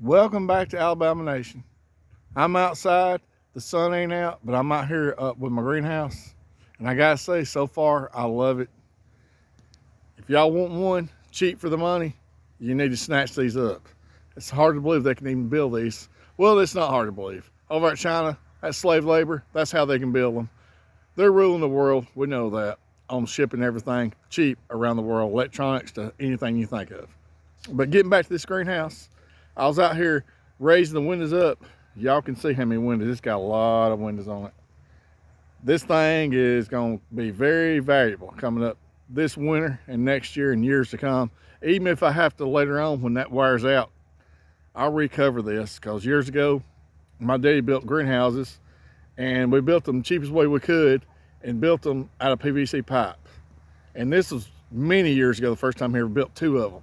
Welcome back to Alabama Nation. I'm outside, the sun ain't out, but I'm out here with my greenhouse. And I gotta say, so far, I love it. If y'all want one cheap for the money, you need to snatch these up. It's hard to believe they can even build these. Well, it's not hard to believe. Over at China, that's slave labor. That's how they can build them. They're ruling the world, we know that, on shipping everything cheap around the world, electronics to anything you think of. But getting back to this greenhouse, I was out here raising the windows up. Y'all can see how many windows. It's got a lot of windows on it. This thing is going to be very valuable coming up this winter and next year and years to come. Even if I have to later on when that wears out, I'll recover this, because years ago my daddy built greenhouses and we built them the cheapest way we could and built them out of PVC pipe. And this was many years ago, the first time he ever built two of them.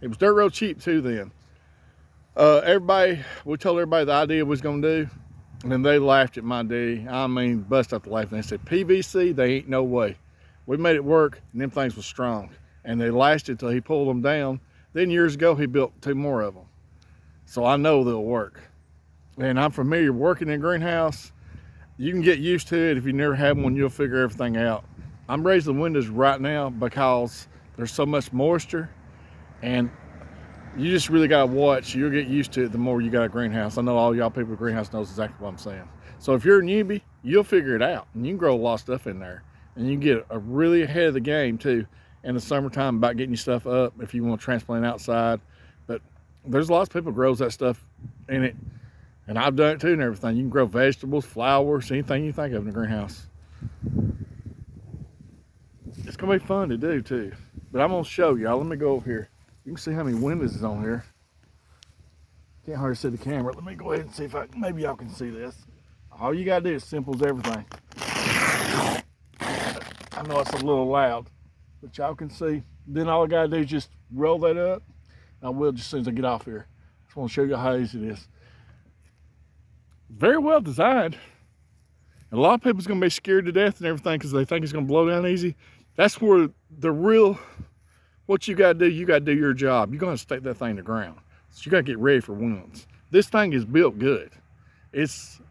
It was dirt road cheap too then. We told everybody the idea we was gonna do, and then they laughed at my day. I mean, bust out the laughing. They said, PVC, they ain't no way. We made it work, and them things was strong. And they lasted till he pulled them down. Then years ago, he built two more of them. So I know they'll work. And I'm familiar working in a greenhouse. You can get used to it. If you never had one, you'll figure everything out. I'm raising the windows right now because there's so much moisture, and you just really gotta watch. You'll get used to it the more you got a greenhouse. I know all y'all people with greenhouse knows exactly what I'm saying. So if you're a newbie, you'll figure it out, and you can grow a lot of stuff in there, and you can get a really ahead of the game too in the summertime about getting your stuff up if you want to transplant outside. But there's lots of people grows that stuff in it, and I've done it too and everything. You can grow vegetables, flowers, anything you think of in a greenhouse. It's gonna be fun to do too. But I'm gonna show y'all. Let me go over here. You can see how many windows is on here. Can't hardly see the camera. Let me go ahead and see if maybe y'all can see this. All you gotta do is simple as everything. I know it's a little loud, but y'all can see. Then all I gotta do is just roll that up. I will just as soon as I get off here. Just wanna show you how easy it is. Very well designed. And a lot of people's gonna be scared to death and everything because they think it's gonna blow down easy. That's where the real, what you gotta do your job. You're gonna stake that thing to ground. So you gotta get ready for winds. This thing is built good. It's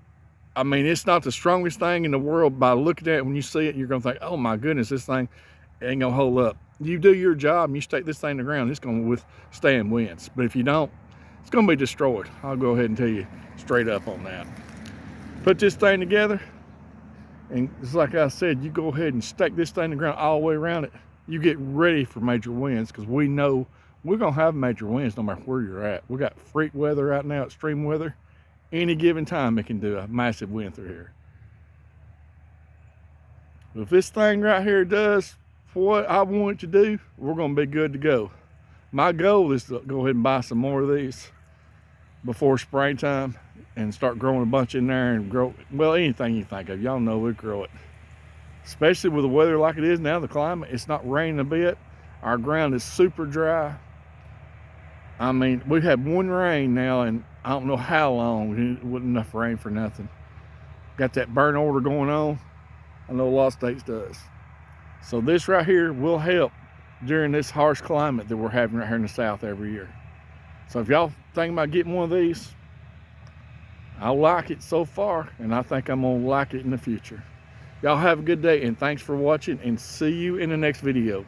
not the strongest thing in the world. By looking at it, when you see it, you're gonna think, oh my goodness, this thing ain't gonna hold up. You do your job and you stake this thing to ground, it's gonna withstand winds. But if you don't, it's gonna be destroyed. I'll go ahead and tell you straight up on that. Put this thing together, and it's like I said, you go ahead and stake this thing to ground all the way around it. You get ready for major winds, because we know we're gonna have major winds no matter where you're at. We got freak weather right now, extreme weather. Any given time it can do a massive wind through here. If this thing right here does what I want it to do, we're gonna be good to go. My goal is to go ahead and buy some more of these before springtime and start growing a bunch in there and grow, well, anything you think of. Y'all know we grow it. Especially with the weather like it is now, the climate, it's not raining a bit. Our ground is super dry. I mean, we've had one rain now, and I don't know how long. It wasn't enough rain for nothing. Got that burn order going on. I know a lot of states does. So this right here will help during this harsh climate that we're having right here in the South every year. So if y'all thinking about getting one of these, I like it so far, and I think I'm gonna like it in the future. Y'all have a good day, and thanks for watching, and see you in the next video.